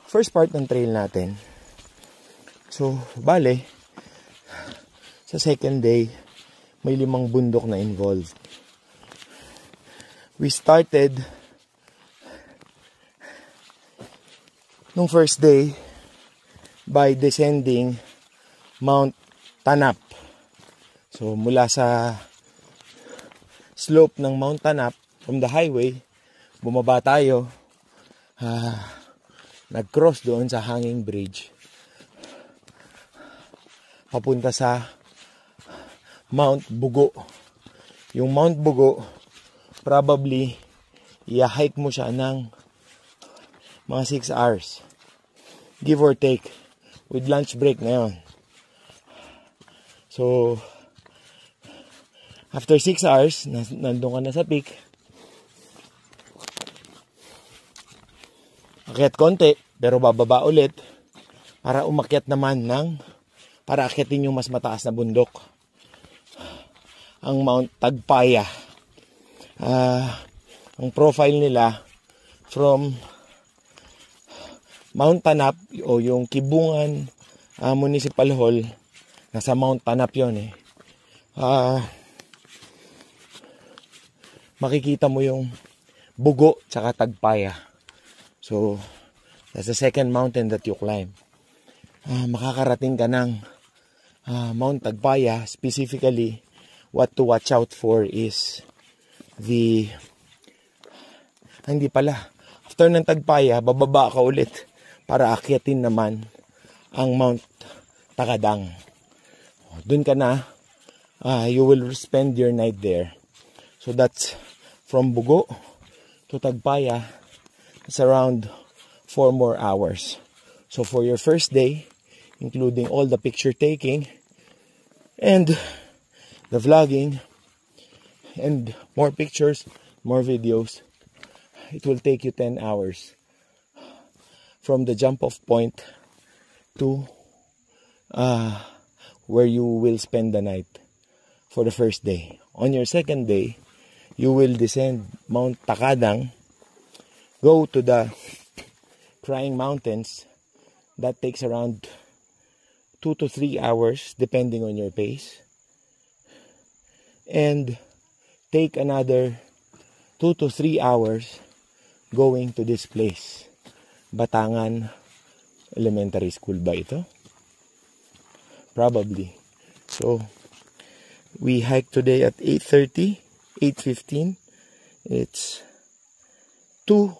First part ng trail natin. So, bale, sa second day, may 5 bundok na involved. We started nung first day by descending Mount Tanap. So, mula sa slope ng Mount Tanap from the highway, bumaba tayo. Nag-cross doon sa hanging bridge papunta sa Mount Bugo. Yung Mount Bugo, probably i-hike mo siya ng mga 6 hours, give or take, with lunch break na yun. So after 6 hours, nandun ka na sa peak. Akyat konti, pero bababa ulit para umakyat naman para akyatin yung mas mataas na bundok, ang Mount Tagpaya. Ang profile nila from Mount Tanap o yung Kibungan Municipal Hall, nasa Mount Tanap yun makikita mo yung Bugo tsaka Tagpaya. So that's the second mountain that you climb. Makakarating ka ng Mount Tagpaya. Specifically, what to watch out for is after ng Tagpaya, bababa ka ulit para akyatin naman ang Mount Takadang. Dun ka na, you will spend your night there. So that's from Bugo to Tagpaya. It's around 4 more hours. So for your first day, including all the picture taking and the vlogging and more pictures, more videos, it will take you 10 hours from the jump off point to where you will spend the night for the first day. On your second day, you will descend Mount Takadang, go to the Crying Mountains. That takes around 2 to 3 hours depending on your pace, and take another 2 to 3 hours going to this place. Batangan Elementary School ba ito? Probably. So we hiked today at 8:30, 8:15. It's 2